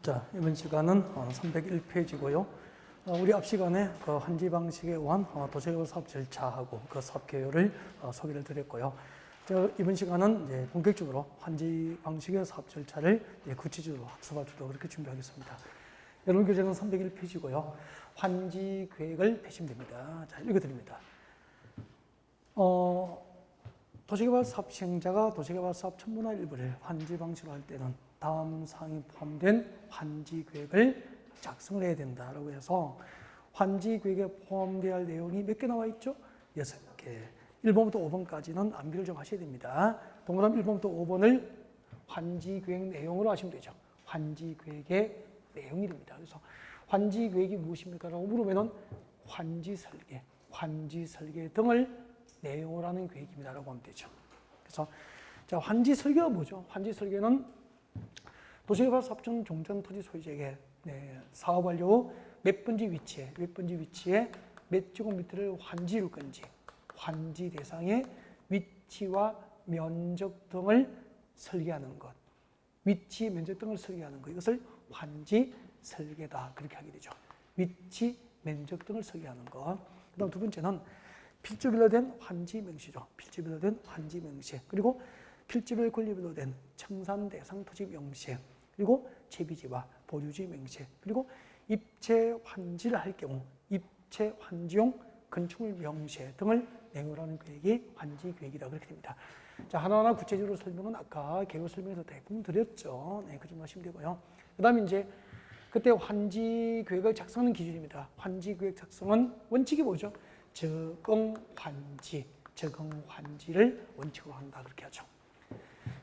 자, 이번 시간은 301페이지고요. 우리 앞 시간에 그 환지 방식에 의한 도시개발 사업 절차하고 그 사업 개요를 소개를 드렸고요. 이번 시간은 이제 본격적으로 환지 방식의 사업 절차를 구체적으로 학습할 주도 그렇게 준비하겠습니다. 여러분 교재는 301페이지고요. 환지 계획을 펴시면 됩니다. 자, 읽어드립니다. 도시개발 사업 시행자가 도시개발 사업 첨부나 일부를 환지 방식으로 할 때는 다음 사항이 포함된 환지 계획을 작성을 해야 된다라고 해서 환지 계획에 포함되어야 할 내용이 몇 개 나와 있죠? 6개. 1번부터 5번까지는 암기를 좀 하셔야 됩니다. 동그라미 1번부터 5번을 환지 계획 내용으로 하시면 되죠. 환지 계획의 내용이 됩니다. 그래서 환지 계획이 무엇입니까? 라고 물으면은 환지 설계 등을 내용으로 하는 계획입니다. 라고 하면 되죠. 그래서 자, 환지 설계가 뭐죠? 환지 설계는 도시개발 사업청 종전 토지 소유자에게 사업 완료 후 몇 번지 위치에 몇 제곱미터를 환지할 건지, 환지 대상의 위치와 면적 등을 설계하는 것, 위치, 면적 등을 설계하는 것, 이것을 환지 설계다 그렇게 하게 되죠. 위치, 면적 등을 설계하는 것. 그다음 두 번째는 필지별로 된 환지 명시죠. 필지별로 된 환지 명시. 그리고 필지별 권리별로 된 청산 대상 토지 명시. 그리고 채비지와 보유지 명시. 그리고 입체 환지를 할 경우 입체 환지용 건축물 명시 등을 내용으로 하는 계획이 환지 계획이다 그렇게 됩니다. 자, 하나하나 구체적으로 설명은 아까 개요 설명에서 대부분 드렸죠. 네, 그 정도 하시면 되고요. 그다음에 이제 그때 환지 계획을 작성하는 기준입니다. 환지 계획 작성은 원칙이 뭐죠? 적응 환지를 원칙으로 한다 그렇게 하죠.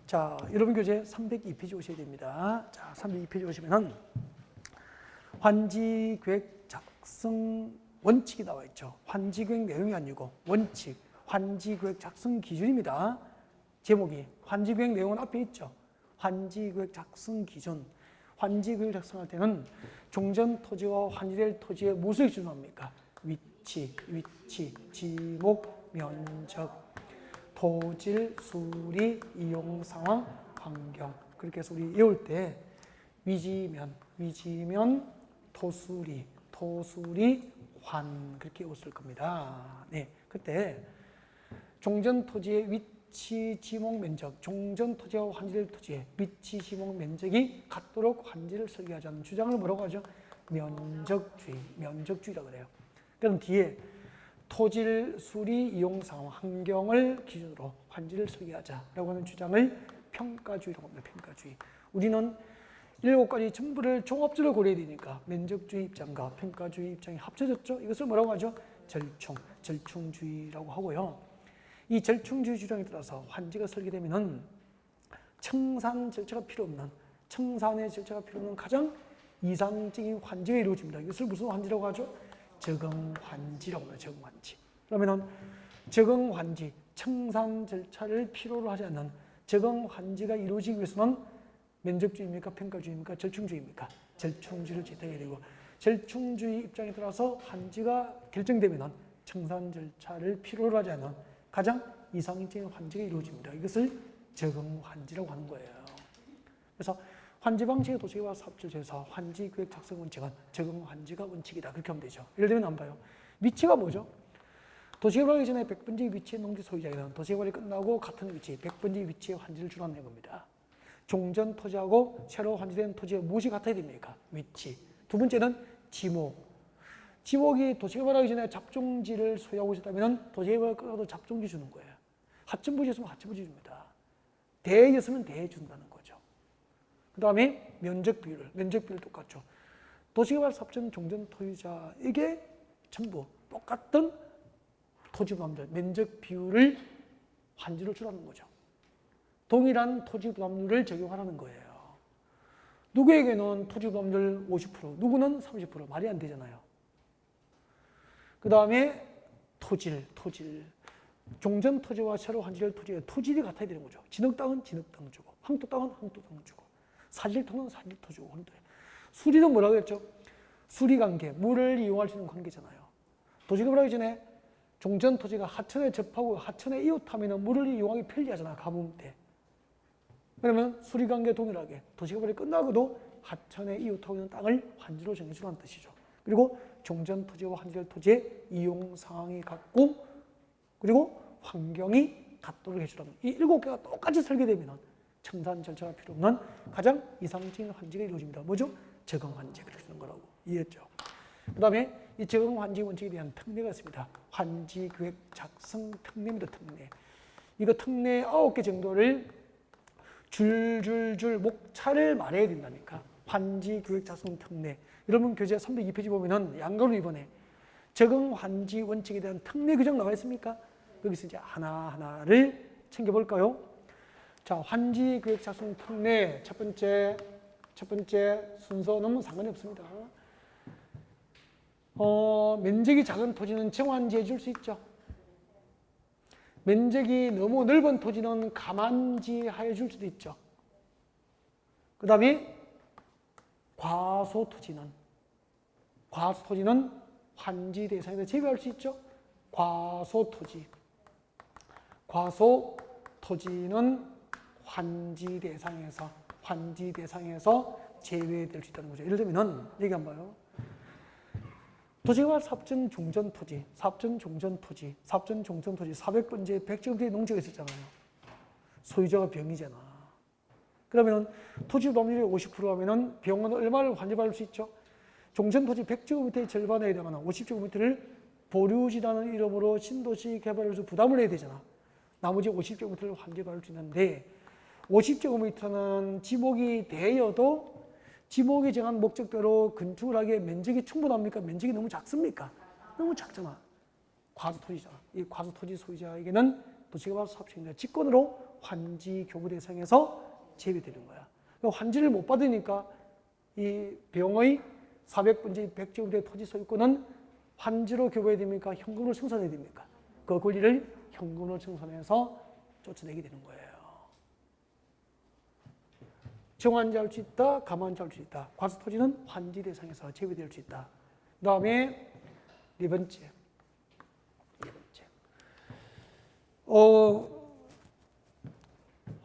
자, 여러분 교재 302페이지 오셔야 됩니다. 자, 302페이지 오시면은 환지 계획 작성 원칙이 나와 있죠. 환지 계획 내용이 아니고 원칙, 환지 계획 작성 기준입니다. 제목이 환지 계획 내용은 앞에 있죠. 환지 계획 작성 기준. 환지 계획 작성할 때는 종전 토지와 환지될 토지의 무엇을 기준합니까? 위치, 지목, 면적, 토질, 수리, 이용 상황, 환경. 그렇게 해서 우리 외울 때 위지면, 토수리, 환 그렇게 외웠을 겁니다. 네, 그때 종전 토지의 위치, 지목, 면적, 종전 토지와 환지될 토지의 위치, 지목, 면적이 같도록 환지를 설계하자는 주장을 뭐라고 하죠? 면적주의라고 그래요. 그럼 뒤에 토질, 수리, 이용 상황, 환경을 기준으로 환지를 설계하자라고 하는 주장을 평가주의라고 합니다. 평가주의. 우리는 7가지 전부를 종합적으로 고려해야 되니까 면적주의 입장과 평가주의 입장이 합쳐졌죠. 이것을 뭐라고 하죠? 절충주의라고 하고요. 이 절충주의 주장에 따라서 환지가 설계되면은 청산의 절차가 필요 없는 가장 이상적인 환지가 이루어집니다. 이것을 무슨 환지라고 하죠? 적응환지라고 해요. 적응환지. 그러면은 적응환지, 청산 절차를 필요로 하지 않는 적응환지가 이루어지기 위해서는 면적주의입니까? 평가주의입니까? 절충주의입니까? 절충주의를 지탱해야 되고, 절충주의 입장에 따라서 환지가 결정되면은 청산 절차를 필요로 하지 않는 가장 이상적인 환지가 이루어집니다. 이것을 적응환지라고 하는 거예요. 그래서 환지 방식의 도시개발 사업절차에서 환지 계획 작성 원칙은 적응환지가 원칙이다. 그렇게 하면 되죠. 예를 들면 한번 봐요. 위치가 뭐죠? 도시개발하기 전에 100번지 위치의 농지 소유자에는 도시개발이 끝나고 같은 위치, 100번지 위치의 환지를 주관해 봅니다. 종전 토지하고 새로 환지된 토지의 무엇이 같아야 됩니까? 위치. 두 번째는 지목. 지목이 도시개발하기 전에 잡종지를 소유하고 있었다면 도시개발 끝나도 잡종지 주는 거예요. 하천부지였으면 하천부지 줍니다. 대였으면 대 준다는 거죠. 그 다음에 면적 비율 똑같죠. 도시개발 사업청 종전 토지자에게 전부 똑같은 토지 부담률, 면적 비율을 환지를 주라는 거죠. 동일한 토지 부담률을 적용하라는 거예요. 누구에게는 토지 부담률 50%, 누구는 30%, 말이 안 되잖아요. 그 다음에 토질. 종전 토지와 새로 환지될 토지의 토질이 같아야 되는 거죠. 진흙 땅은 진흙 땅 주고, 황토 땅은 황토 땅 주고, 사질토는 사질토 주고. 수리는 뭐라고 했죠? 수리 관계, 물을 이용할 수 있는 관계잖아요. 도시개발 하기 전에 종전 토지가 하천에 접하고 하천에 이웃하면 물을 이용하기 편리하잖아, 가뭄 때. 그러면 수리 관계 동일하게 도시개발이 끝나고도 하천에 이웃하고 있는 땅을 환지로 정해주라는 뜻이죠. 그리고 종전 토지와 환지될 토지의 이용 상황이 같고 그리고 환경이 같도록 해주라는 이 7개가 똑같이 설계되면 청산 절차가 필요 없는 가장 이상적인 환지가 이루어집니다. 뭐죠? 적응 환지 그렇게 쓰는 거라고 이해했죠. 그 다음에 이 적응 환지 원칙에 대한 특례가 있습니다. 환지 계획 작성 특례입니다. 특례. 이거 특례 9개 정도를 줄줄줄 목차를 말해야 된다니까. 환지 계획 작성 특례. 여러분 교재 302페이지 보면은 양가로 이번에 적응 환지 원칙에 대한 특례 규정 나와 있습니까? 여기서 이제 하나하나를 챙겨볼까요? 자, 환지 계획 작성 특례 첫 번째 순서는 상관이 없습니다. 면적이 작은 토지는 정환지해 줄 수 있죠. 면적이 너무 넓은 토지는 가만지해 줄 수도 있죠. 그 다음에 과소 토지는 환지 대상에서 제외할 수 있죠. 과소 토지는 환지 대상에서 제외될 수 있다는 거죠. 예를 들면 여기 한번 봐요. 도시개발 삽전 종전 토지 400번째 100제곱미터의 농지가 있었잖아요. 소유자가 병이잖아. 그러면 토지 범위율이 50% 하면은 병은 얼마를 환지받을 수 있죠? 종전 토지 100제곱미터의 절반에 해당하는 50제곱미터를 보류지라는 이름으로 신도시 개발에서 부담을 해야 되잖아. 나머지 50제곱미터를 환지받을 수 있는데 50제곱미터는 지목이 되어도 지목이 정한 목적대로 건축을 하기에 면적이 충분합니까? 면적이 너무 작습니까? 너무 작잖아. 과소토지잖아. 이 과소토지 소유자에게는 도시개발 사업시행자 직권으로 환지 교부 대상에서 제외되는 거야. 환지를 못 받으니까 이 병의 400분지 100제곱미터의 토지 소유권은 환지로 교부해야 됩니까? 현금으로 청산해야 됩니까? 그 권리를 현금으로 청산해서 쫓아내게 되는 거예요. 정환지할 수 있다, 가만지할 수 있다. 과소토지는 환지 대상에서 제외될 수 있다. 그 다음에 네 번째.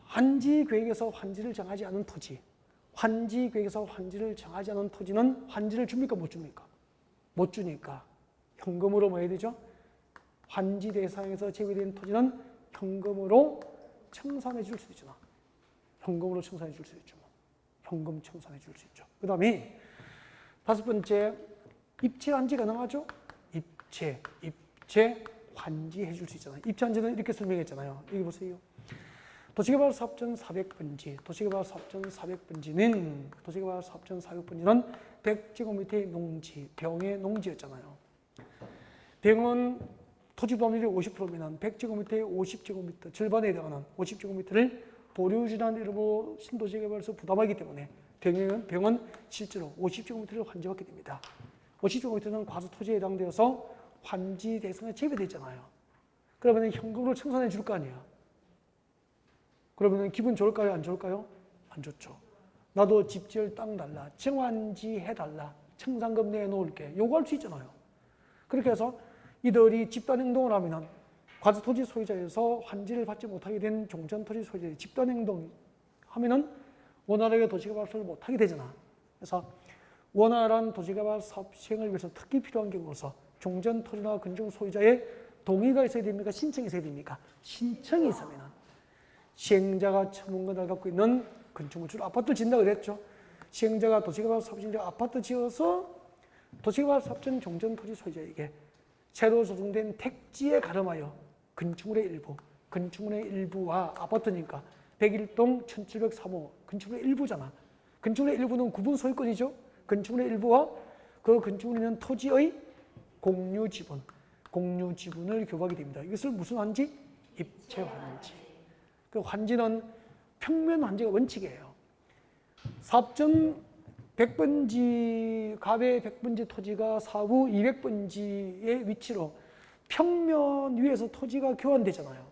환지 계획에서 환지를 정하지 않은 토지. 환지 계획에서 환지를 정하지 않은 토지는 환지를 줍니까? 못 줍니까? 못 주니까 현금으로 뭐 해야 되죠? 환지 대상에서 제외된 토지는 현금으로 청산해 줄 수 있잖아. 현금으로 청산해 줄 수 있죠. 현금 청산해 줄 수 있죠. 그 다음에 5번째, 입체 환지 가능하죠? 입체 환지해 줄 수 있잖아요. 입체 환지는 이렇게 설명했잖아요. 여기 보세요. 도시개발 사업전 400번지, 도시개발 사업전 400번지는 100제곱미터의 농지, 병의 농지였잖아요. 병은 토지 범위율이 50%면 100제곱미터의 50제곱미터, 절반에 해당하는 50제곱미터를 보류지라는 이름으로 신도시 개발에서 부담하기 때문에 병은 실제로 50제곱미터를 환지받게 됩니다. 50제곱미터는 과소토지에 해당되어서 환지 대상에 제외되잖아요. 그러면 현금으로 청산해 줄 거 아니야. 그러면 기분 좋을까요? 안 좋을까요? 안 좋죠. 나도 집 지을 땅 달라. 정환지 해달라. 청산금 내놓을게. 요구할 수 있잖아요. 그렇게 해서 이들이 집단행동을 하면 과소토지 소유자에서 환지를 받지 못하게 된 종전토지 소유자의 집단행동 하면은 원활하게 도시개발을 못하게 되잖아. 그래서 원활한 도시개발 사업 시행을 위해서 특히 필요한 경우로서 종전토지나 건축 소유자의 동의가 있어야 됩니까? 신청이 있어야 됩니까? 신청이 있으면은 시행자가 처분권을 갖고 있는 건축물, 주로 아파트를 짓는다고 그랬죠. 시행자가 도시개발 사업 시행자 아파트 지어서 도시개발 사업전 종전토지 소유자에게 새로 조성된 택지에 가름하여 건축물의 일부와 아파트니까 101동 1703호 건축물의 일부잖아. 건축물의 일부는 구분 소유권이죠. 건축물의 일부와 그 건축물에 있는 토지의 공유 지분을 교부하게 됩니다. 이것을 무슨 환지? 입체 환지. 그 환지는 평면 환지가 원칙이에요. 사업전 100번지, 가배 100번지 토지가 사후 200번지의 위치로 평면 위에서 토지가 교환되잖아요.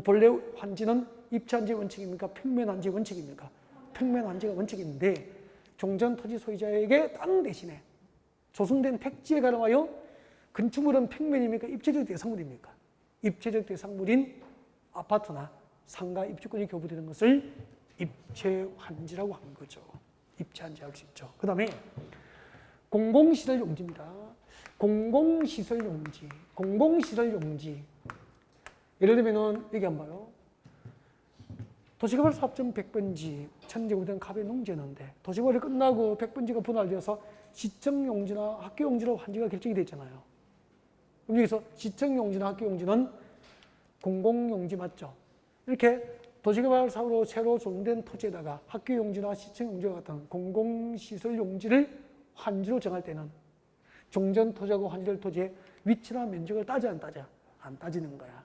본래 환지는 입체 환지 원칙입니까? 평면 환지 원칙입니까? 평면 환지가 원칙인데 종전 토지 소유자에게 땅 대신에 조성된 택지에 가름하여 건축물은 평면입니까? 입체적 대상물입니까? 입체적 대상물인 아파트나 상가 입주권이 교부되는 것을 입체 환지라고 하는 거죠. 입체 환지 할 수 있죠. 그 다음에 공공시설 용지입니다. 공공시설 용지. 공공시설 용지. 예를 들면은 여기 한번 봐요. 도시개발 사업전 100번지, 1000제곱미터 갑의 농지였는데 도시개발이 끝나고 100번지가 분할되어서 시청 용지나 학교 용지로 환지가 결정이 됐잖아요. 그럼 여기서 시청 용지나 학교 용지는 공공용지 맞죠? 이렇게 도시개발 사업으로 새로 조성된 토지에다가 학교 용지나 시청 용지와 같은 공공시설 용지를 환지로 정할 때는 종전 토지하고 환지될 토지의 위치나 면적을 따져 안 따져? 안 따지는 거야.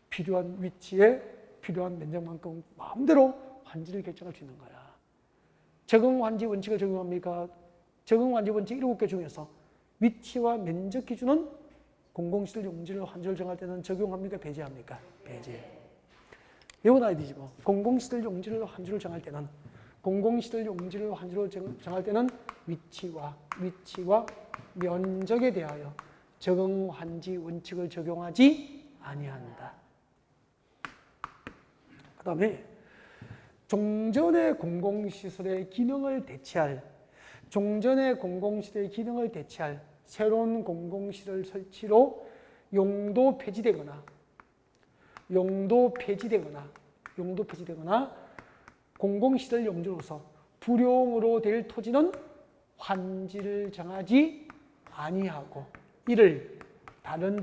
필요한 위치에 필요한 면적만큼 마음대로 환지를 결정할 수 있는 거야. 적응 환지 원칙을 적용합니까? 적응 환지 원칙 7개 중에서 위치와 면적 기준은 공공시설 용지를 환지를 정할 때는 적용합니까? 배제합니까? 배제. 외워놔야 되지 뭐. 공공시설 용지를 환지를 정할 때는 공공시설 용지를 환지로 정할 때는 위치와 면적에 대하여 적응 환지 원칙을 적용하지 아니한다. 그 다음에 종전의 공공시설의 기능을 대체할 새로운 공공시설 설치로 용도 폐지되거나 공공시설 용지로서 불용으로 될 토지는 환지를 정하지 아니하고 이를 다른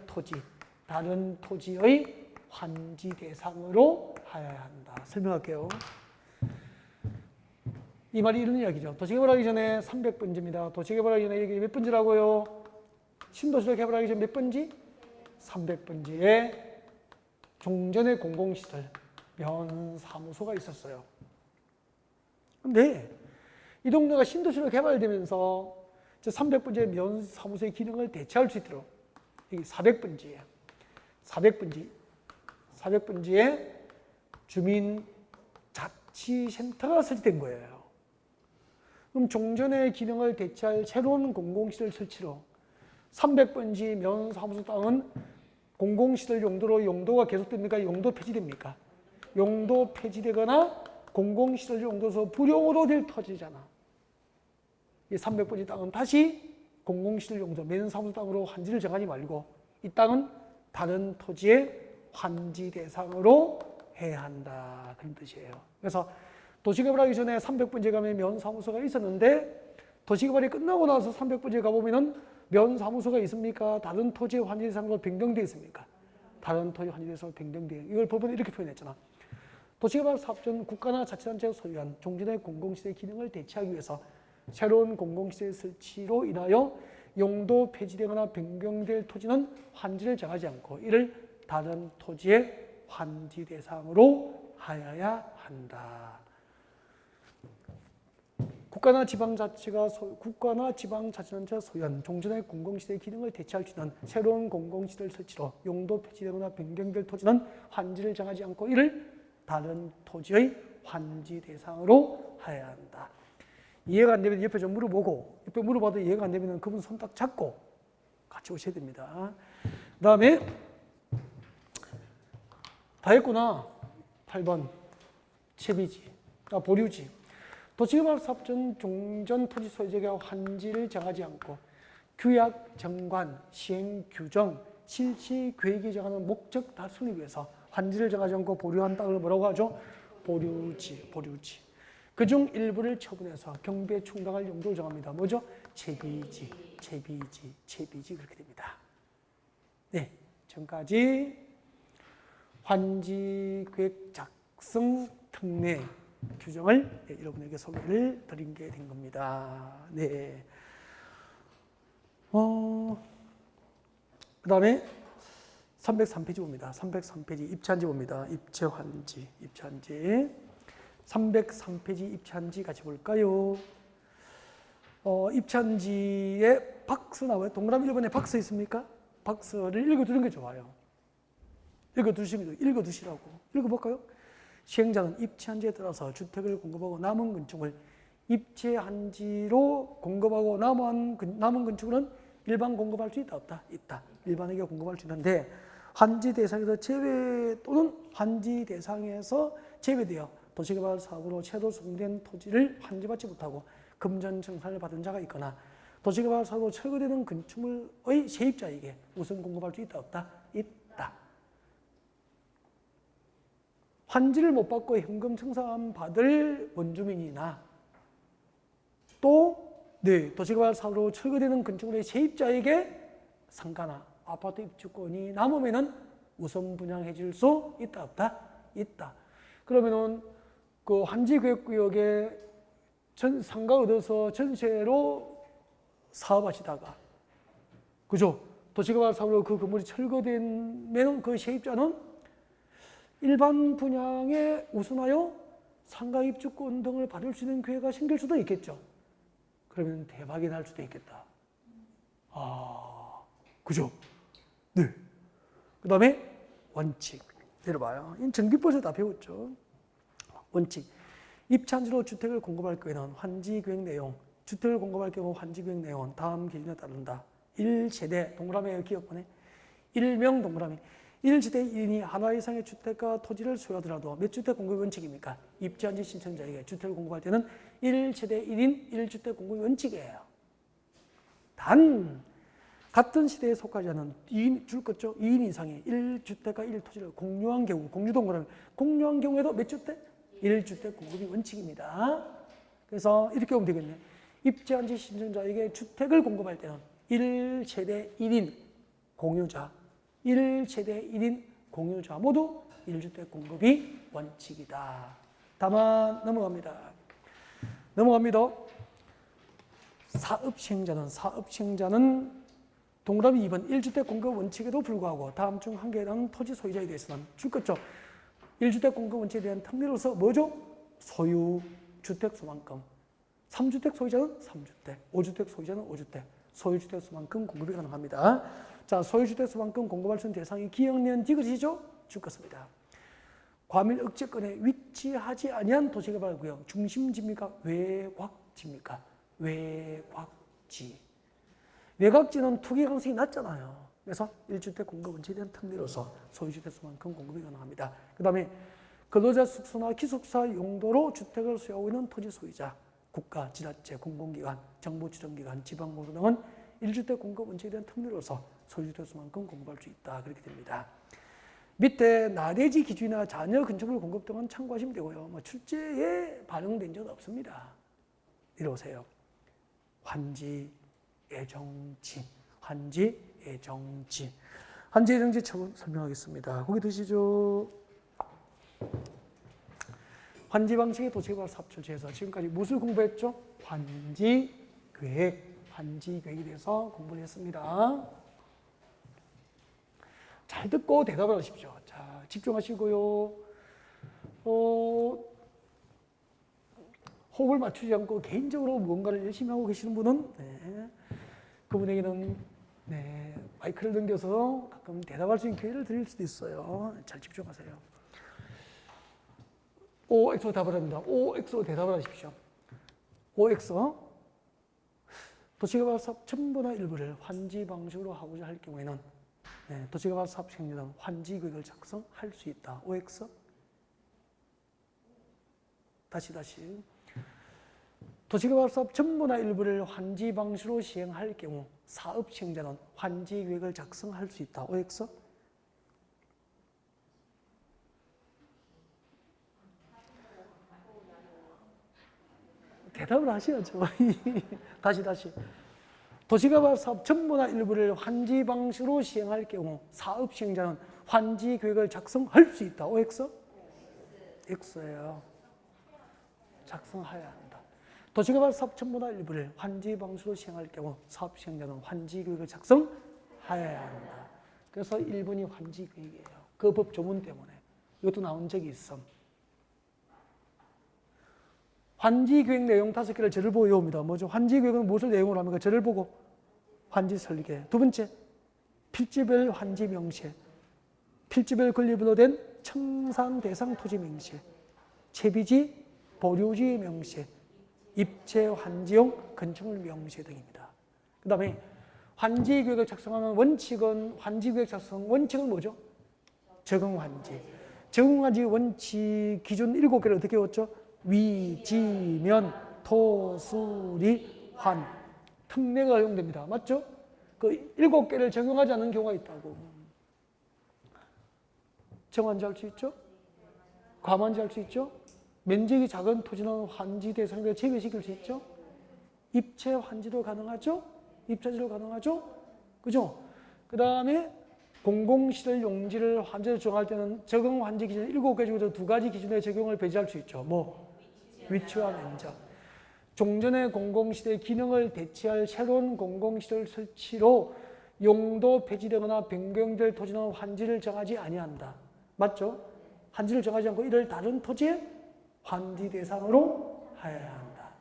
토지의 환지 대상으로 하여야 한다. 설명할게요. 이 말이 이런 이야기죠. 도시개발하기 전에 300번지입니다. 도시개발하기 전에 이게 몇 번지라고요? 신도시를 개발하기 전에 몇 번지? 300번지에 종전의 공공시설 면사무소가 있었어요. 근데 이 동네가 신도시로 개발되면서 300번지의 면사무소의 기능을 대체할 수 있도록 여기 400번지에 주민자치센터가 설치된 거예요. 그럼 종전의 기능을 대체할 새로운 공공시설 설치로 300번지 면사무소 땅은 공공시설 용도로 용도가 계속됩니까? 용도 폐지됩니까? 용도 폐지되거나 공공시설 용도에서 불용으로 될 토지잖아. 이 300번지 땅은 다시 공공시설 용도, 면사무소 땅으로 환지를 정하지 말고 이 땅은 다른 토지의 환지 대상으로 해야 한다. 그런 뜻이에요. 그래서 도시개발하기 전에 300번지에 가면 면사무소가 있었는데 도시개발이 끝나고 나서 300번지에 가보면 면사무소가 있습니까? 다른 토지의 환지 대상으로 변경되어 있습니까? 다른 토지 환지 대상으로 변경되어 이걸 법원은 이렇게 표현했잖아. 도시개발 사업전 국가나 자치단체가 소유한 종전의 공공시설의 기능을 대체하기 위해서 새로운 공공시설 설치로 인하여 용도 폐지되거나 변경될 토지는 환지를 정하지 않고 이를 다른 토지의 환지 대상으로 하여야 한다. 국가나 지방자치단체가 소유한 종전의 공공시설의 기능을 대체할 수 있는 새로운 공공시설 설치로 용도 폐지되거나 변경될 토지는 환지를 정하지 않고 이를 다른 토지의 환지 대상으로 하여야 한다. 이해가 안 되면 옆에 좀 물어보고, 옆에 물어봐도 이해가 안 되면 그분 손 딱 잡고 같이 오셔야 됩니다. 그 다음에 다 했구나. 8번 보류지. 도시개발 사업전 종전 토지 소유자가 환지를 정하지 않고 규약, 정관, 시행, 규정, 실시 계획이 정하는 목적 달성을 위해서 환지를 정하지 않고 보류한 땅을 뭐라고 하죠? 보류지. 그중 일부를 처분해서 경비에 충당할 용도를 정합니다. 뭐죠? 채비지 그렇게 됩니다. 네, 지금까지 환지계획 작성 특례 규정을 여러분에게 소개를 드린 게 된 겁니다. 네. 그 다음에 303페이지 봅니다. 303페이지 입체한지 봅니다. 입체환지. 303페이지 입체한지 같이 볼까요? 입체한지에 박스 나와요. 동그라미 1번에 박스 있습니까? 박스를 읽어두는 게 좋아요. 읽어두시라고. 읽어볼까요? 시행자는 입체한지에 따라서 주택을 공급하고 남은 건축을 입체한지로 공급하고 남은 건축은 일반 공급할 수 있다 없다? 있다. 일반에게 공급할 수 있는데 환지 대상에서 제외 또는 환지 대상에서 제외되어 도시개발 사업으로 채도 수공된 토지를 환지받지 못하고 금전청산을 받은 자가 있거나 도시개발 사업으로 철거되는 건축물의 세입자에게 우선 공급할 수 있다 없다? 있다. 환지를 못 받고 현금 청산받을 원주민이나 또 도시개발 사업으로 철거되는 건축물의 세입자에게 상가나 아파트 입주권이 남으면은 우선 분양해 줄 수 있다 없다? 있다. 그러면은 그 환지계획구역에 상가 얻어서 전세로 사업하시다가 그죠? 도시개발 사업으로 그 건물이 철거되면 그 세입자는 일반 분양에 우선하여 상가 입주권 등을 받을 수 있는 기회가 생길 수도 있겠죠. 그러면 대박이 날 수도 있겠다. 그죠? 네. 그 다음에 원칙. 내려봐요. 이건 전기법에서 다 배웠죠. 원칙. 입찬지로 주택을 공급할 경우에는 환지계획 내용, 주택을 공급할 경우 환지계획 내용은 다음 기준에 따른다. 1세대, 동그라미 기억번에 1명 동그라미. 1세대 1인이 하나 이상의 주택과 토지를 소유하더라도 몇 주택 공급 원칙입니까? 입주한지 신청자에게 주택을 공급할 때는 1세대 1인 1주택 공급 원칙이에요. 단 같은 시대에 속하지 않은 2인, 줄 것죠? 2인 이상의 1주택과 1토지를 공유한 경우, 공유동그라미, 공유한 경우에도 몇 주택? 1주택 공급이 원칙입니다. 그래서 이렇게 보면 되겠네. 입주한지 신청자에게 주택을 공급할 때는 1세대 1인 공유자, 1세대 1인 공유자 모두 1주택 공급이 원칙이다. 다만 넘어갑니다. 사업시행자는 동그라미 2번 1주택 공급 원칙에도 불구하고 다음 중 한 개에 해당하는 토지 소유자에 대해서는 줄 것죠. 1주택 공급 원칙에 대한 특례로서 뭐죠? 소유 주택 수만큼. 3주택 소유자는 3주택, 5주택 소유자는 5주택, 소유주택 수만큼 공급이 가능합니다. 자, 소유주택 수만큼 공급할 수 있는 대상이 기역년 디귿이죠? 줄 것입니다. 과밀 억제권에 위치하지 아니한 도시개발구역 중심지입니까? 외곽지입니까? 외곽지. 외곽지는 투기 가능성이 낮잖아요. 그래서 1주택 공급 원칙에 대한 특례로서 소유주택 수만큼 공급이 가능합니다. 그 다음에 근로자 숙소나 기숙사 용도로 주택을 소유하고 있는 토지 소유자, 국가, 지자체, 공공기관, 정부지정기관, 지방공사 등은 1주택 공급 원칙에 대한 특례로서 소유주택 수만큼 공급할 수 있다. 그렇게 됩니다. 밑에 나대지 기준이나 자녀 건축물 공급 등은 참고하시면 되고요. 출제에 반영된 적은 없습니다. 이러세요. 환지, 애정지, 환지, 애정지. 환지, 애정지 처분 설명하겠습니다. 거기 드시죠. 환지 방식의 도시개발 사업 출제에서 지금까지 무엇을 공부했죠? 환지 계획, 환지 계획에 대해서 공부를 했습니다. 잘 듣고 대답을 하십시오. 자, 집중하시고요. 호흡을 맞추지 않고 개인적으로 무언가를 열심히 하고 계시는 분은 그분에게는 마이크를 넘겨서 가끔 대답할 수 있는 기회를 드릴 수도 있어요. 잘 집중하세요. OX로 답을 합니다. OX로 대답을 하십시오. OX. 도시개발 사업 전부나 일부를 환지 방식으로 하고자 할 경우에는 도시개발 사업 시행자는 환지 계획을 작성할 수 있다. OX. 다시. 도시개발 사업 전부나 일부를 환지 방식으로 시행할 경우 사업 시행자는 환지 계획을 작성할 수 있다. OX. 대답을 하셔야죠. 다시. 도시개발 사업 전부나 일부를 환지 방식으로 시행할 경우 사업 시행자는 환지 계획을 작성할 수 있다. OX? X예요. 작성해야 한다. 도시개발 사업 전부나 일부를 환지 방식으로 시행할 경우 사업 시행자는 환지 계획을 작성해야 한다. 그래서 1번이 환지 계획이에요. 그 법 조문 때문에. 이것도 나온 적이 있어. 환지 계획 내용 5개를 저를 보고 외웁니다. 뭐죠? 환지 계획은 무엇을 내용으로 합니까? 저를 보고 환지 설계. 두 번째, 필지별 환지 명시. 필지별 권리별로 된 청산 대상 토지 명시. 채비지, 보류지 명시. 입체 환지용 건축물 명시 등입니다. 그 다음에 환지 계획을 작성하는 원칙은 환지 계획 작성 원칙은 뭐죠? 적응 환지. 적응한지 원칙 기준 7개를 어떻게 외웠죠? 위, 지, 면, 토, 수, 리, 환. 특례가 허용됩니다. 맞죠? 그 7개를 적용하지 않는 경우가 있다고. 정한지 할 수 있죠? 과만지 할 수 있죠? 면적이 작은 토지는 환지 대상으로 제외시킬 수 있죠? 입체 환지도 가능하죠? 입체지도 가능하죠? 그죠? 그 다음에 공공시설 용지를 환지로 정할 때는 적용 환지 기준 7개 중에서 2가지 기준의 적용을 배제할 수 있죠. 뭐? 위치와 면적. 종전의 공공시설의 기능을 대체할 새로운 공공시설 설치로 용도 폐지되거나 변경될 토지는 환지를 정하지 아니한다. 맞죠? 환지를 정하지 않고 이를 다른 토지에 환지 대상으로 하여야 한다.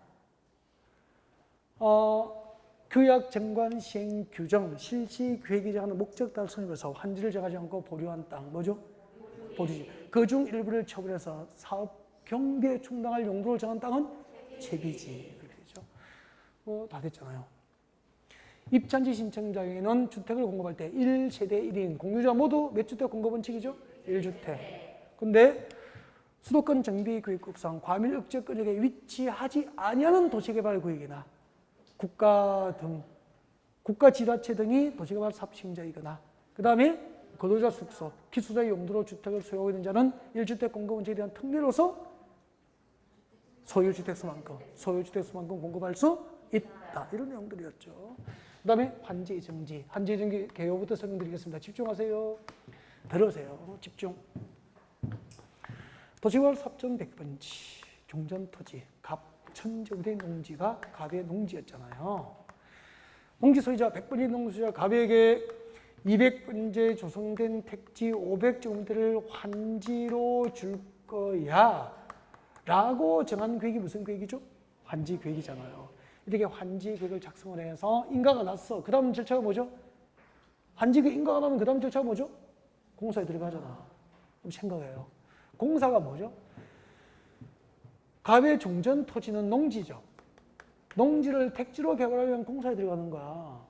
규약 정관 시행 규정 실시 계획이 정하는 목적 달성에서 환지를 정하지 않고 보류한 땅 뭐죠? 보류지. 그중 일부를 처분해서 사업 경비에 충당할 용도를 정한 땅은 채비지. 그렇게 되죠. 다 됐잖아요. 입찬지 신청자에게는 주택을 공급할 때 1세대 1인 공유자 모두 몇 주택 공급 원칙이죠? 1주택. 근데 수도권 정비교육법상 과밀 억제권역에 위치하지 아니하는 도시개발구역이나 국가 등 국가지자체 등이 도시개발 사업시행자이거나 그 다음에 거주자 숙소, 기숙사의 용도로 주택을 소유하고 있는 자는 1주택 공급 원칙에 대한 특례로서 소유주택수만큼 공급할 수 있다. 이런 내용들이었죠. 그 다음에 환지정지. 환지정지 개요부터 설명드리겠습니다. 집중하세요. 들으세요. 집중. 도시개발 사업전 100번지, 종전토지, 갑천정된 농지가 갑의 농지였잖아요. 농지 소유자 100번지 농지소유자 갑에게 200번째 조성된 택지 500제곱미터를 환지로 줄 거야 라고 정한 계획이 무슨 계획이죠? 환지 계획이잖아요. 이렇게 환지 계획을 작성을 해서 인가가 났어. 그 다음 절차가 뭐죠? 환지 인가가 나면 그 다음 절차가 뭐죠? 공사에 들어가잖아. 그럼 생각해요. 공사가 뭐죠? 갑의 종전 토지는 농지죠. 농지를 택지로 개발하기 위한 공사에 들어가는 거야.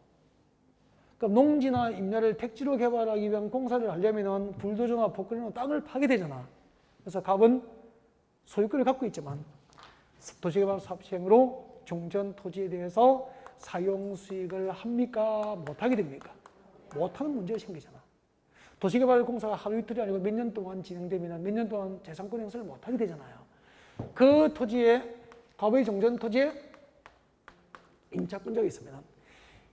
그러니까 농지나 임야를 택지로 개발하기 위한 공사를 하려면 불도저나 포크레인으로 땅을 파게 되잖아. 그래서 갑은 소유권을 갖고 있지만 도시개발 사업 시행으로 종전 토지에 대해서 사용 수익을 합니까? 못하게 됩니까? 못하는 문제가 생기잖아. 도시개발 공사가 하루 이틀이 아니고 몇 년 동안 진행되면 몇 년 동안 재산권 행사를 못하게 되잖아요. 그 토지에, 갑의 종전 토지에 임차권자가 있으면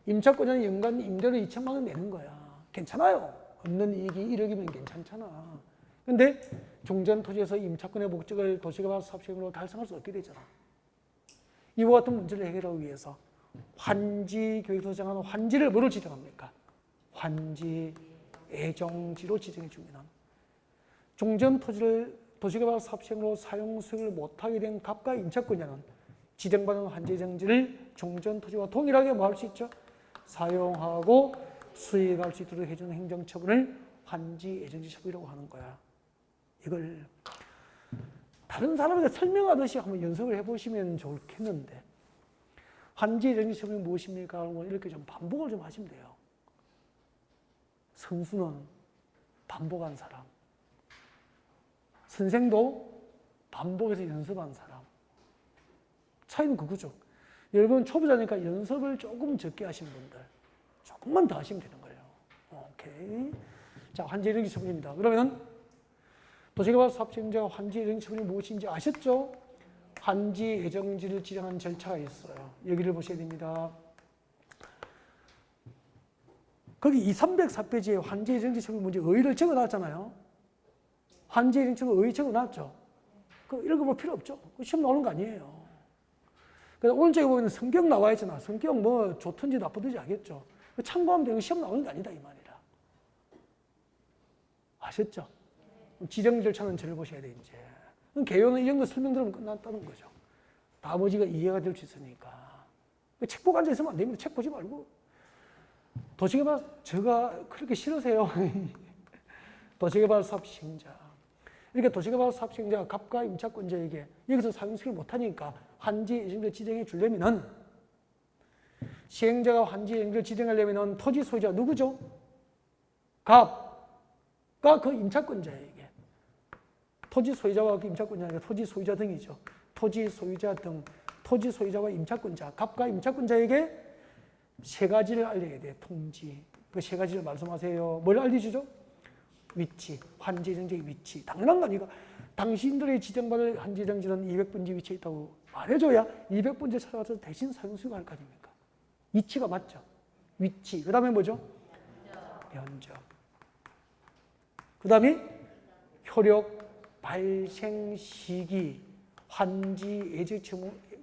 임차권자는 연간 임대료 2천만 원 내는 거야. 괜찮아요. 얻는 이익이 1억이면 괜찮잖아. 근데 종전 토지에서 임차권의 목적을 도시개발 사업시행으로 달성할 수 없게 되잖아. 이와 같은 문제를 해결하기 위해서 환지 교육에서 정하는 환지를 뭐로 지정합니까? 환지 애정지로 지정해 주면 종전 토지를 도시개발 사업시행으로 사용 수익을 못하게 된 갑과 임차권자는 지정받은 환지 애정지를 종전 토지와 동일하게 뭐 할 수 있죠? 사용하고 수익할 수 있도록 해주는 행정처분을 환지 애정지 처분이라고 하는 거야. 이걸 다른 사람에게 설명하듯이 한번 연습을 해보시면 좋겠는데 환지 애정지 처분이 무엇입니까? 이렇게 좀 반복을 좀 하시면 돼요. 선수는 반복한 사람, 선생도 반복해서 연습한 사람. 차이는 그거죠. 여러분 초보자니까 연습을 조금 적게 하신 분들 조금만 더 하시면 되는 거예요. 오케이. 자, 환지 애정지 처분입니다. 그러면은 도시개발 사업시행자가 환지 애정지 처분이 무엇인지 아셨죠? 환지 애정지를 지정한 절차가 있어요. 여기를 보셔야 됩니다. 거기 304페이지에 환지 애정지 처분 문제 의의를 적어놨잖아요. 환지 애정지 처분 의의 적어놨죠. 그거 읽어볼 필요 없죠. 시험 나오는 거 아니에요. 그래서 오른쪽에 보면 성격 나와 있잖아. 성격 뭐 좋든지 나쁘든지 알겠죠. 참고하면 되고 시험 나오는 게 아니다 이 말이라. 아셨죠? 지정 절차는 저를 보셔야 돼 이제. 개요는 이 정도 설명 들으면 끝났다는 거죠. 나머지가 이해가 될 수 있으니까. 책 보고 앉아 있으면 안 됩니다. 책 보지 말고. 도시개발 제가 그렇게 싫으세요. 도시개발 사업 시행자. 이렇게 도시개발 사업 시행자가 갑과 임차권자에게 여기서 사용수익을 못하니까 환지 애정지를 지정해 주려면은 시행자가 환지 애정지를 지정하려면은 토지 소유자 누구죠? 갑과 그 임차권자에게 토지 소유자와 임차권자가 아니라 토지 소유자 등이죠. 토지 소유자 등, 토지 소유자와 임차권자, 갑과 임차권자에게 세 가지를 알려야 돼. 통지. 그 세 가지를 말씀하세요. 뭘 알려주죠? 위치, 환지정지의 위치. 당연한 거 아니까 당신들의 지정받을 환지정지는 200분지 위치에 있다고 말해줘야 200분지 찾아가서 대신 사용 수용할 거 아닙니까? 위치가 맞죠? 위치. 그 다음에 뭐죠? 면적. 그 다음에 효력 발생 시기, 환지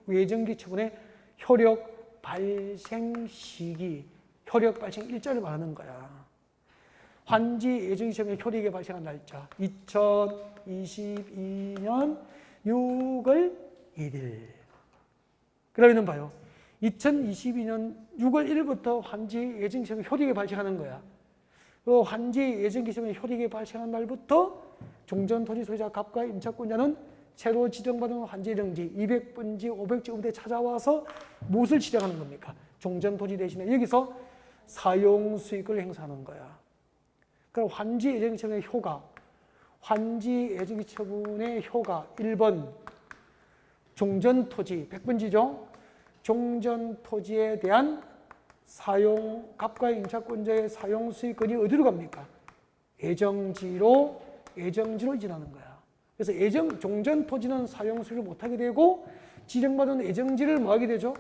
예정기 처분의 효력 발생 시기, 효력 발생 일자를 말하는 거야. 환지 예정기 처분의 효력이 발생한 날짜 2022년 6월 1일. 그러면 봐요. 2022년 6월 1일부터 환지 예정기 처분의 효력이 발생하는 거야. 그 환지 예정기 처분의 효력이 발생한 날부터 종전토지 소유자 갑과 임차권자는 새로 지정받은 환지 예정지 200분지 500지구부터에 찾아와서 무엇을 지정하는 겁니까? 종전토지 대신에 여기서 사용수익을 행사하는 거야. 그럼 환지 예정기 처분의 효가, 환지 예정기 처분의 효가 1번 종전토지 100분지죠. 종전토지에 대한 사용, 갑과 임차권자의 사용수익권이 어디로 갑니까? 예정지로 이전하는 거야. 그래서 종전토지는 사용수익을 못하게 되고 지정받은 예정지를 뭐 하게 되죠?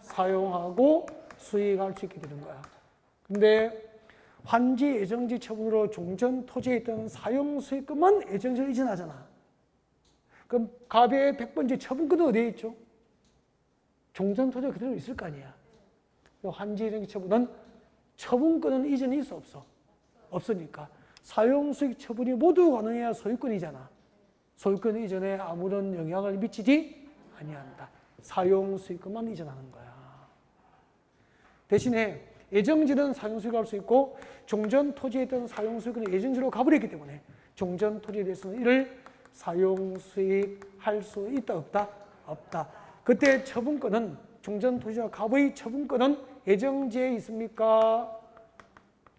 사용하고 수익할 수 있게 되는 거야. 근데 환지 예정지 처분으로 종전토지에 있던 사용수익권만 예정지로 이전하잖아. 그럼 갑의 100번지 처분권은 어디에 있죠? 종전토지가 그대로 있을 거 아니야. 환지 예정지 처분은 처분권은 이전이 있어 없어? 없으니까. 사용수익 처분이 모두 가능해야 소유권이잖아. 소유권 이전에 아무런 영향을 미치지 아니한다. 사용수익권만 이전하는 거야. 대신에 예정지는 사용수익을 할 수 있고 종전토지에 있던 사용수익은 예정지로 가버렸기 때문에 종전토지에 대해서는 이를 사용수익할 수 있다 없다? 없다. 그때 처분권은 종전토지와 갑의 처분권은 예정지에 있습니까?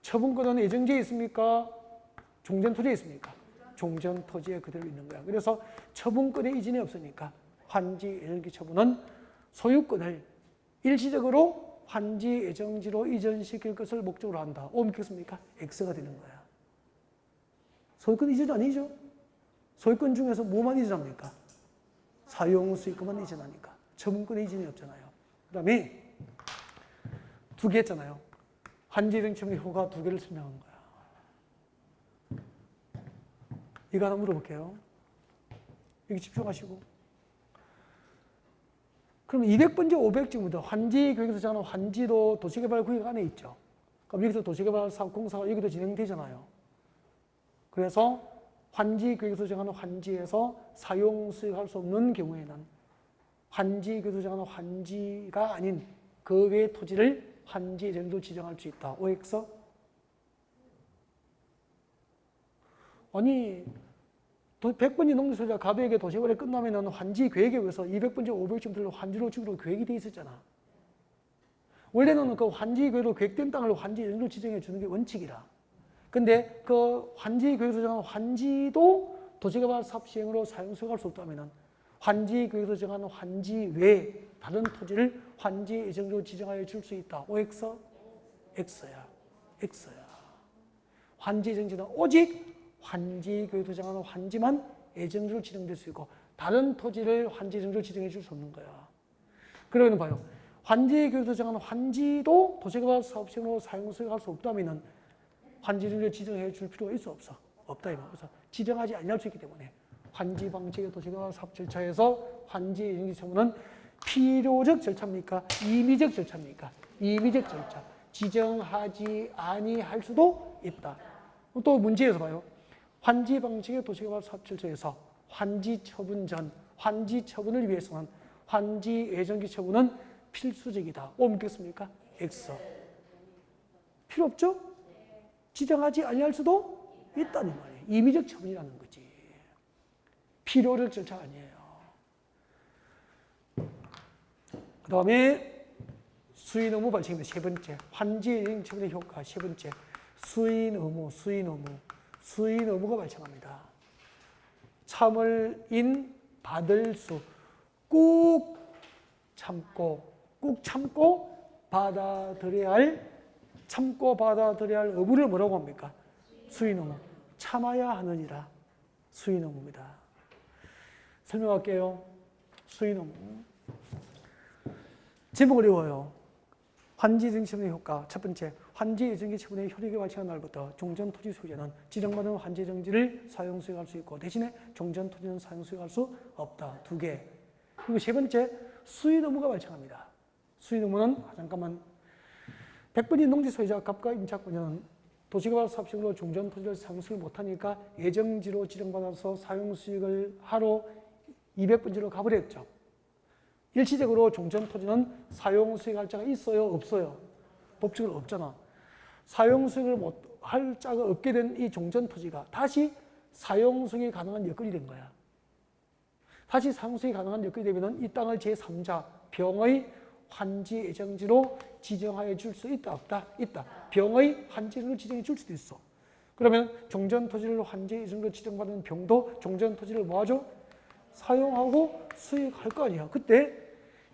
처분권은 예정지에 있습니까? 종전토지에 있습니까? 종전토지에 그대로 있는 거야. 그래서 처분권의 이전이 없으니까 환지 예정기 처분은 소유권을 일시적으로 환지 예정지로 이전시킬 것을 목적으로 한다. O 믿겠습니까? X가 되는 거야. 소유권 이전 아니죠? 소유권 중에서 뭐만 이전합니까? 사용수익권만 이전하니까. 처분권의 이전이 없잖아요. 그 다음에 두 개 했잖아요. 환지 예정기 처분의 효과 두 개를 설명한 거야. 이거 하나 물어볼게요. 여기 집중하시고. 그럼 200번지 500지구부터 환지 계획에서 정하는 환지도 도시개발 구역 안에 있죠. 그럼 여기서 도시개발 사업 공사가 여기도 진행되잖아요. 그래서 환지 계획에서 정하는 환지에서 사용 수익할 수 없는 경우에는 환지 계획에서 정하는 환지가 아닌 그 외의 토지를 환지 예정지로 지정할 수 있다. OX? 아니 100번지 농지소유자 갑에게 도시개발이 끝나면 환지 계획에 의해서 200번지 500쯤 환지로 주기로 계획이 돼 있었잖아. 원래는 그 환지 계획으로 계획된 땅을 환지 예정지로 지정해 주는 게 원칙이라. 근데 그 환지 계획에서 정한 환지도 도시개발 사업 시행으로 사용수익할 수 없다면 환지 계획에서 정한 환지 외에 다른 토지를 환지 예정지로 지정하여 줄 수 있다. OX? X야. X야. 환지 예정지는 오직 환지 계획에서 정하는 환지만 예정지로 지정될 수 있고 다른 토지를 환지 예정지로 지정해 줄 수 없는 거야. 그러면 봐요. 환지 계획에서 정하는 환지도 도시개발 사업 시행으로 사용수익할 수 없다면 환지 예정지로 지정해 줄 필요가 있어 없어? 없다 이 말이야. 그래서 지정하지 않을 수 있기 때문에 환지 방식의 도시개발 사업 절차에서 환지 예정지 처분은 필요적 절차입니까? 임의적 절차입니까? 임의적 절차. 지정하지 아니할 수도 있다. 또 문제에서 봐요. 환지 방식의 도시개발 사업 절차에서 환지 처분 전, 환지 처분을 위해서는 환지 예정기 처분은 필수적이다. O 믿겠습니까? X. 필요 없죠? 지정하지 아니할 수도 있다는 말이에요. 임의적 처분이라는 거지. 필요적 절차가 아니에요. 그 다음에 수인 의무 발생입니다. 세 번째. 환지 예정기 처분의 효과. 세 번째. 수인 의무가 발생합니다. 참을 인 받을 수 꾹 참고 받아들여야 할 의무를 뭐라고 합니까? 수인 의무. 참아야 하느니라. 수인 의무입니다. 설명할게요. 수인 의무. 제목 어려워요. 환지증기 처분의 효과. 첫 번째, 환지증기 처분의 효력이 발생한 날부터 종전토지 소유자는 지정받은 환지증지를 사용 수익할 수 있고 대신에 종전토지는 사용 수익할 수 없다. 2개. 그리고 세 번째, 수인 의무가 발생합니다. 수인 의무는 잠깐만 100번이 농지 소유자 갑과 임차권자는 도시개발 사업식으로 종전토지를 사용 수익을 못하니까 예정지로 지정받아서 사용 수익을 하러 200번지로 가버렸죠. 일시적으로 종전토지는 사용 수익할 자가 있어요? 없어요? 법적으로 없잖아. 사용 수익을 할 자가 없게 된 이 종전토지가 다시 사용 수익이 가능한 여건이 된 거야. 다시 사용 수익이 가능한 여건이 되면 이 땅을 제3자 병의 환지 예정지로 지정하여 줄 수 있다? 없다? 있다. 병의 환지를 지정해 줄 수도 있어. 그러면 종전토지를 환지 예정지로 지정받은 병도 종전토지를 뭐하죠? 사용하고 수익할 거 아니야. 그때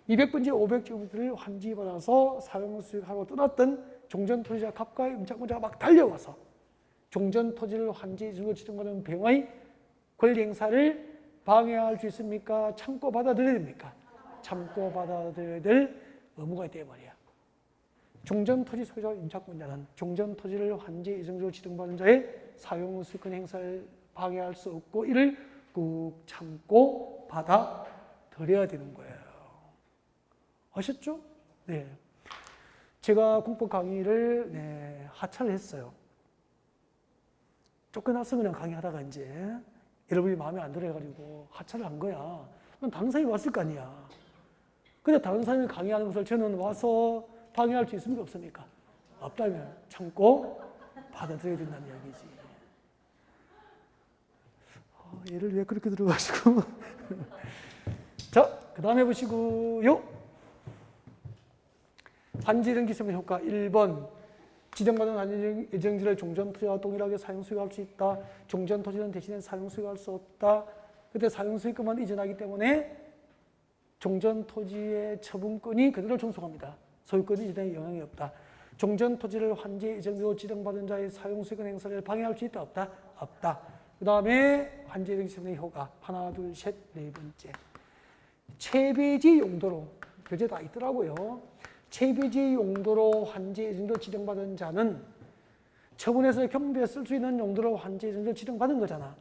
200번지 500제곱미터를 환지받아서 사용 수익하러 떠났던 종전토지자 갑과 임차권자가 막 달려와서 종전토지를 환지 예정지로 지정받은 병의 권리 행사를 방해할 수 있습니까? 참고 받아들여야 됩니까? 참고 받아들여야 될 의무가 있단 말이야. 종전토지 소유자 임차권자는 종전토지를 환지 예정지로 지정받은 자의 사용 수익권 행사를 방해할 수 없고 이를 꾹 참고 받아들여야 되는 거예요. 아셨죠? 네. 제가 공법 강의를 하차를 했어요. 쫓겨나서 그냥 강의하다가 이제 여러분이 마음에 안 들어가지고 하차를 한 거야. 그럼 다른 사람이 왔을 거 아니야. 근데 다른 사람이 강의하는 것을 저는 와서 방해할 수 있습니까? 없습니까? 없다면 참고 받아들여야 된다는 이야기지. 얘를 왜 그렇게 들어가지고. 자, 그 다음에 보시고요. 환지증기 처분 효과 1번. 지정받은 환지 예정지를 종전토지와 동일하게 사용 수익할 수 있다. 종전토지는 대신에 사용 수익할 수 없다. 그때 사용 수익권만 이전하기 때문에 종전토지의 처분권이 그대로 존속합니다. 소유권 이전에 영향이 없다. 종전토지를 환지 예정지로 지정받은 자의 사용 수익권 행사를 방해할 수 있다. 없다. 없다. 그 다음에 환지 예정지 처분의 효과 하나, 둘, 셋, 네 번째. 채비지 용도로 교재 다 있더라고요. 채비지 용도로 환지 예정지로 지정받은 자는 처분해서 경비에 쓸 수 있는 용도로 환지 예정지로 지정받은 거잖아.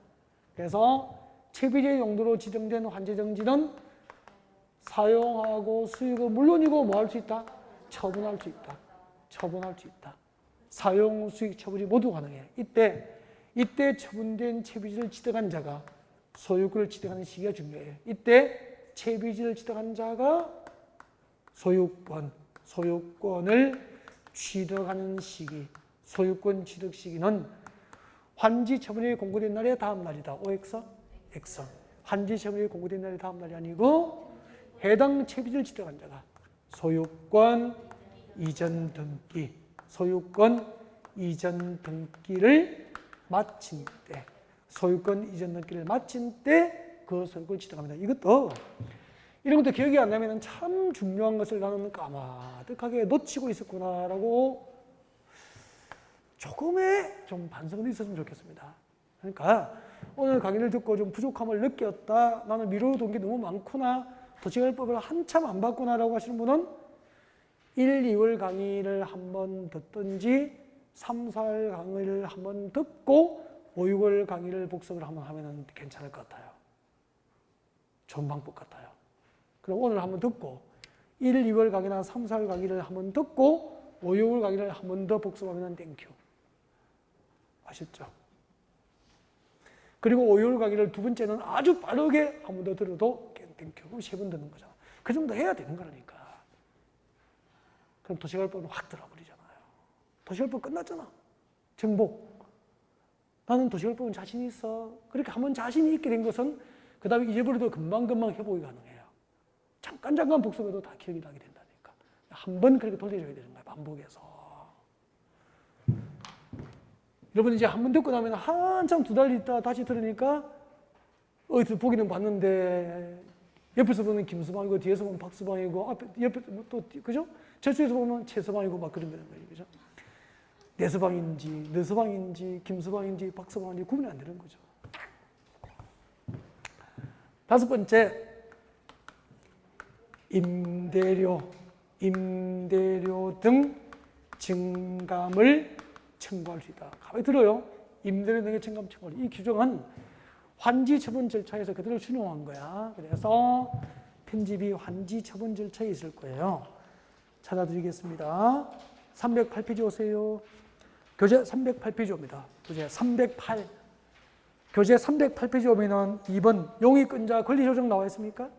그래서 채비지 용도로 지정된 환지 예정지는 사용하고 수익은 물론이고 뭐 할 수 있다? 처분할 수 있다. 처분할 수 있다. 사용, 수익, 처분이 모두 가능해. 이때 처분된 채비지를 취득한 자가 소유권을 취득하는 시기가 중요해요. 이때 채비지를 취득한 자가 소유권을 취득하는 시기, 소유권 취득 시기는 환지 처분이 공고된 날의 다음 날이다. OX? X. 환지 처분이 공고된 날의 다음 날이 아니고 해당 채비지를 취득한 자가 소유권 이전 등기, 소유권 이전 등기를 마친 때, 소유권 이전 등기를 마친 때 그 소유권을 취득합니다. 이것도 이런 것도 기억이 안 나면 참 중요한 것을 나는 까마득하게 놓치고 있었구나라고 조금의 좀 반성이 있었으면 좋겠습니다. 그러니까 오늘 강의를 듣고 좀 부족함을 느꼈다, 나는 미뤄둔 게 너무 많구나, 도시개발법을 한참 안 봤구나라고 하시는 분은 1, 2월 강의를 한번 듣든지 3, 4월 강의를 한번 듣고 5, 6월 강의를 복습을 한번 하면 괜찮을 것 같아요. 좋은 방법 같아요. 그럼 오늘 한번 듣고 1, 2월 강의나 3, 4월 강의를 한번 듣고 5, 6월 강의를 한번 더 복습하면 땡큐. 아셨죠? 그리고 5, 6월 강의를 두 번째는 아주 빠르게 한 번 더 들어도 땡큐. 그럼 3번 듣는 거잖아. 그 정도 해야 되는 거라니까. 그럼 도시개발법은 확 들어버리잖아요. 도시개발법 끝났잖아. 정복. 나는 도시개발법은 자신 있어. 그렇게 한번 자신이 있게 된 것은 그 다음에 잊어버려도 금방금방 회복이 가능해요. 잠깐 복습해도 다 기억이 나게 된다니까. 한 번 그렇게 돌려줘야 되는 거야. 반복해서. 여러분 이제 한 번 듣고 나면 한참 2달 있다 다시 들으니까 어디서 보기는 봤는데 옆에서 보면 김서방이고 뒤에서 보면 박서방이고 옆에 또 그죠? 저쪽에서 보면 최서방이고 막 그런 거란 말이에요. 그죠? 내 서방인지 너 서방인지 김서방인지 박서방인지 구분이 안 되는 거죠. 다섯 번째, 임대료 등 증감을 청구할 수 있다. 가만히 들어요. 임대료 등의 증감 청구할. 이 규정은 환지 처분 절차에서 그대로 준용한 거야. 그래서 편집이 환지 처분 절차에 있을 거예요. 찾아드리겠습니다. 308페이지 오세요. 교재 308페이지입니다. 교재 308. 교재 308페이지 오면은 2번 용익권자 권리조정 나와 있습니까?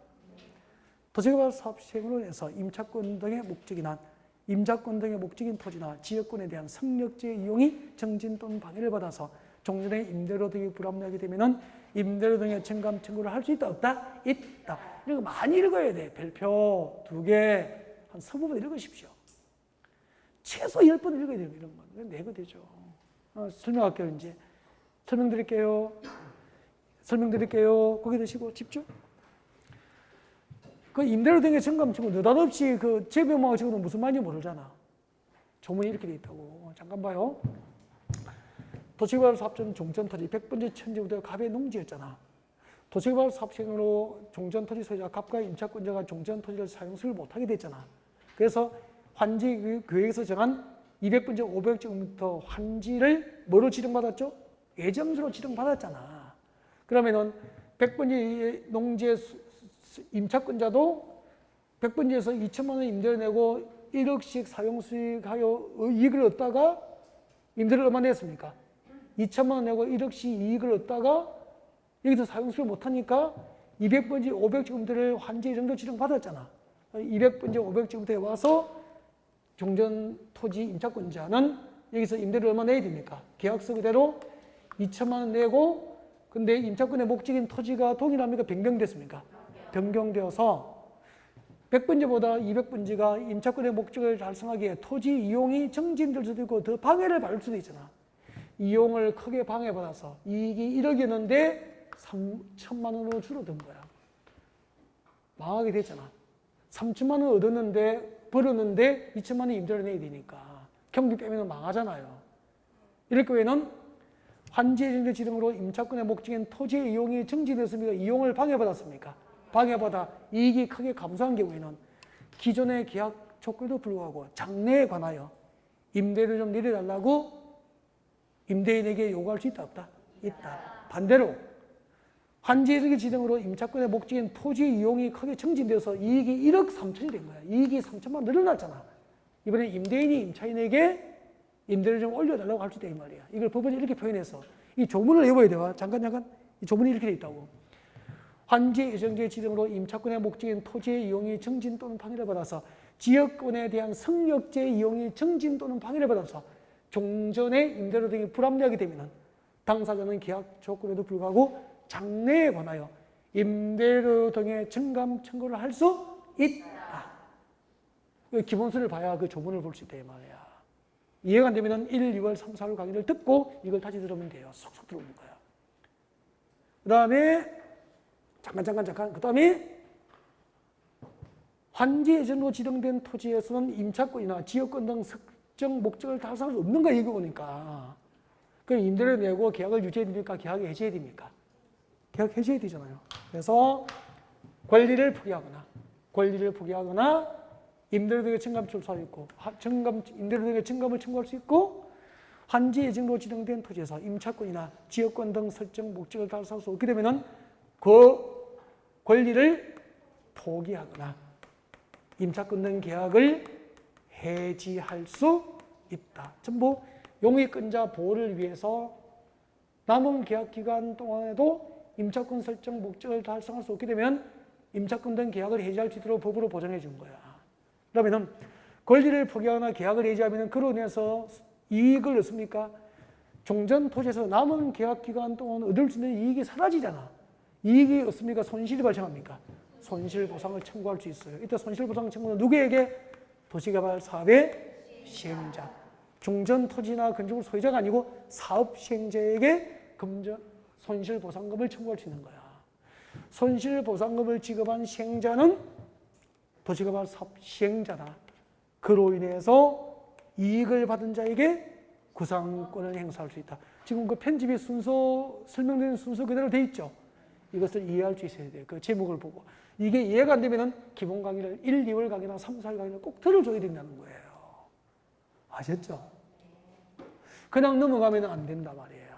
도시개발 사업 시행으로 해서 임차권 등의 목적이나 임자권 등의 목적인 토지나 지역권에 대한 성역지의 이용이 정진 또는 방해를 받아서 종전의 임대료 등이 불합리하게 되면은 임대료 등의 증감 청구를 할 수 있다 없다? 있다. 이런 거 많이 읽어야 돼. 별표 2개 한 서부분 읽으십시오. 최소 10번 읽어야 돼요. 이런 거. 내가 되죠. 설명할게요. 이제 설명드릴게요. 거기 드시고 집중. 그 임대료 등의 증감 청구 느닷없이 그 재배명하고 적어도 무슨 말인지 모르잖아. 조문이 이렇게 돼 있다고. 잠깐 봐요. 도시개발 사업자는 종전토지 100번째 천지부터 갑의 농지였잖아. 도시개발 사업 시행으로 종전토지 소유자 갑과 임차권자가 종전토지를 사용수를 못하게 됐잖아. 그래서 환지 계획에서 정한 200번째 500제곱미터 환지를 뭐로 지정받았죠? 예정지로 지정받았잖아. 그러면은 100번째 농지의 임차권자도 100번지에서 2천만 원 임대를 내고 1억씩 사용수익하여 이익을 얻다가 임대를 얼마 냈습니까? 2천만 원 내고 1억씩 이익을 얻다가 여기서 사용수익을 못하니까 200번지 500제곱미터를 환지 정도 지정받았잖아. 200번지 500제곱미터에 와서 종전토지 임차권자는 여기서 임대를 얼마 내야 됩니까? 계약서 그대로 2천만 원 내고 근데 임차권의 목적인 토지가 동일합니까? 변경됐습니까? 변경되어서 100번지보다 200번지가 임차권의 목적을 달성하기에 토지 이용이 정진될 수도 있고 더 방해를 받을 수도 있잖아. 이용을 크게 방해받아서 이익이 1억이었는데 3천만 원으로 줄어든 거야. 망하게 됐잖아. 3천만 원 얻었는데 벌었는데 2천만 원 임대를 내야 되니까 경비 빼면 망하잖아요. 이럴 경우에는 환지의 지정으로 임차권의 목적인 토지의 이용이 정지됐습니까? 이용을 방해받았습니까? 방해받아 이익이 크게 감소한 경우에는 기존의 계약 조건에도 불구하고 장래에 관하여 임대를 좀 내려달라고 임대인에게 요구할 수 있다 없다? 있다. 반대로 환지의 지정으로 임차권의 목적인 토지 이용이 크게 정진돼서 이익이 1억 3천이 된 거야. 이익이 3천만 원 늘어났잖아. 이번에 임대인이 임차인에게 임대를 좀 올려달라고 할 수 있다 이 말이야. 이걸 법원이 이렇게 표현해서 이 조문을 외워야 돼요. 잠깐 이 조문이 이렇게 돼 있다고. 환지 예정지의 지정으로 임차권의 목적인 토지의 이용이 정진 또는 방해를 받아서 지역권에 대한 성역지의 이용이 정진 또는 방해를 받아서 종전의 임대료 등이 불합리하게 되면 당사자는 계약 조건에도 불구하고 장래에 관하여 임대료 등의 증감 청구를 할 수 있다. 기본서를 봐야 그 조문을 볼 수 있다 이 말이야. 이해가 안 되면 1, 2월, 3, 4월 강의를 듣고 이걸 다시 들으면 돼요. 쏙쏙 들어오는 거야. 그 다음에 잠깐. 그 다음에 환지 예정으로 지정된 토지에서는 임차권이나 지역권 등 특정 목적을 달성할 수 없는 거야. 이거 보니까. 그럼 임대료 내고 계약을 유지해야 됩니까? 계약을 해지해야 됩니까? 계약 해지해야 되잖아요. 그래서 권리를 포기하거나 임대료 등의 증감 청구할 수 있고 임대료 등의 증감을 청구할 수 있고 환지 예정으로 지정된 토지에서 임차권이나 지역권 등 설정 목적을 달성할 수 없게 되면은 그 권리를 포기하거나 임차권 등 계약을 해지할 수 있다. 전부 용익권자 보호를 위해서 남은 계약 기간 동안에도 임차권 설정 목적을 달성할 수 없게 되면 임차권 등 계약을 해지할 수 있도록 법으로 보장해 준 거야. 그러면은 권리를 포기하거나 계약을 해지하면 그로 인해서 이익을 얻습니까? 종전 토지에서 남은 계약 기간 동안 얻을 수 있는 이익이 사라지잖아. 이익이 없습니까? 손실이 발생합니까? 손실보상을 청구할 수 있어요. 이때 손실보상 청구는 누구에게? 도시개발 사업의 시행자. 종전 토지나 건축물 소유자가 아니고 사업 시행자에게 손실보상금을 청구할 수 있는 거야. 손실보상금을 지급한 시행자는 도시개발 사업 시행자다. 그로 인해서 이익을 받은 자에게 구상권을 행사할 수 있다. 지금 그 편집이 설명되는 순서 그대로 돼 있죠. 이것을 이해할 수 있어야 돼요. 그 제목을 보고. 이게 이해가 안 되면은 기본 강의를 1, 2월 강의나 3, 4월 강의를 꼭 들어줘야 된다는 거예요. 아셨죠? 그냥 넘어가면 안 된단 말이에요.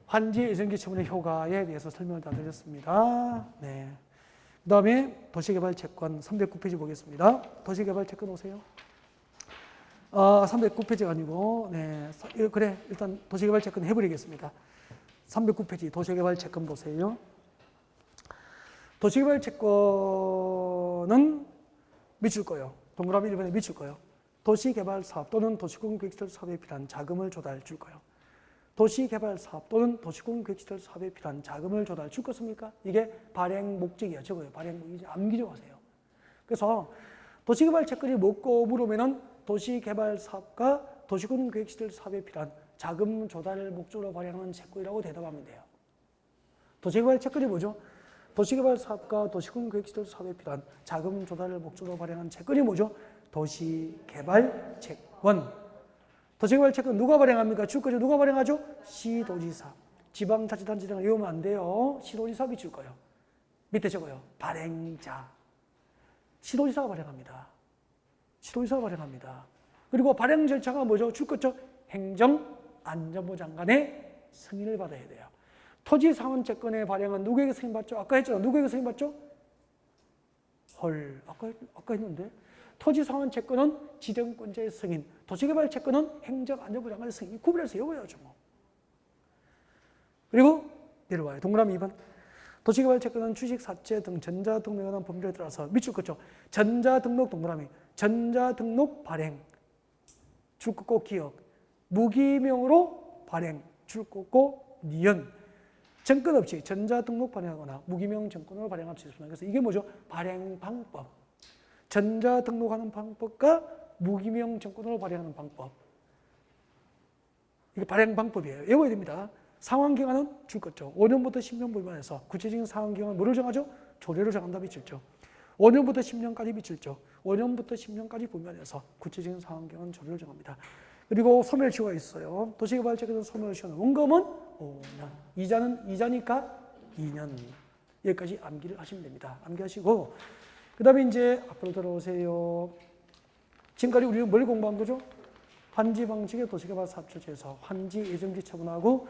환지 예정기 처분의 효과에 대해서 설명을 다 드렸습니다. 네. 그 다음에 도시개발 채권 309페이지 보겠습니다. 도시개발 채권 오세요. 309페이지가 아니고, 네. 그래, 일단 도시개발 채권 해버리겠습니다. 309페이지 도시개발 채권 보세요. 도시개발 채권은 미칠 거예요. 동그라미 1번에 미칠 거예요. 도시개발 사업 또는 도시공계시설 사업에 필요한 자금을 조달 줄 거예요. 도시개발 사업 또는 도시공계시설 사업에 필요한 자금을 조달 줄 것입니까? 이게 발행 목적이에요. 저거예요. 발행 목적이 암기 좀 하세요. 그래서 도시개발 채권이 뭐고 물으면은 도시개발 사업과 도시공계시설 사업에 필요한 자금 조달을 목적으로 발행하는 채권이라고 대답하면 돼요. 도시개발 채권이 뭐죠? 도시개발 사업과 도시공계시설 사업에 필요한 자금 조달을 목적으로 발행한 채권이 뭐죠? 도시개발 채권. 도시개발 채권 누가 발행합니까? 줄 거죠. 누가 발행하죠? 시도지사. 지방자치단체장 외우면 안 돼요. 시도지사 줄 거예요. 밑에 적어요. 발행자. 시도지사가 발행합니다. 시도지사가 발행합니다. 그리고 발행 절차가 뭐죠? 줄 거죠. 행정안전부 장관의 승인을 받아야 돼요. 토지상환채권의 발행은 누구에게 승인받죠? 아까 했잖아. 누구에게 승인받죠? 헐, 아까 했는데. 토지상환채권은 지정권자의 승인, 도시개발채권은 행정안전부 장관의 승인. 구분해서 외워야죠. 뭐. 그리고 내려와요. 동그라미 2번. 도시개발채권은 주식, 사채 등 전자등록에 관한 법률에 따라서 밑줄 긋죠. 전자등록 동그라미. 전자등록 발행. 줄 긋고 기억. 무기명으로 발행. 줄 긋고 니은. 정권 없이 전자등록 발행하거나 무기명 정권으로 발행할 수 있습니다. 그래서 이게 뭐죠? 발행 방법. 전자등록하는 방법과 무기명 정권으로 발행하는 방법. 이게 발행 방법이에요. 외워야 됩니다. 상환기간은 줄 거죠. 5년부터 10년 미만에서 구체적인 상환기간은 뭐를 정하죠? 조례로 정한다 미칠죠. 5년부터 10년까지 미칠죠. 5년부터 10년까지 보면에서 구체적인 상환기간은 조례로 정합니다. 그리고 소멸시효가 있어요. 도시개발채권은 소멸시효는 원금은 5년, 이자니까 2년. 여기까지 암기를 하시면 됩니다. 암기하시고 그 다음에 이제 앞으로 들어오세요. 지금까지 우리는 뭘 공부한 거죠? 환지 방식의 도시개발 사업처에서 환지 예정지 처분하고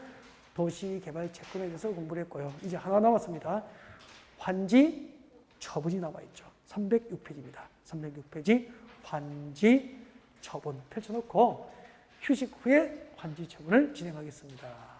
도시개발 채권에 대해서 공부를 했고요. 이제 하나 남았습니다. 환지 처분이 남아있죠. 306페이지입니다. 306페이지 환지 처분 펼쳐놓고 휴식 후에 환지 처분을 진행하겠습니다.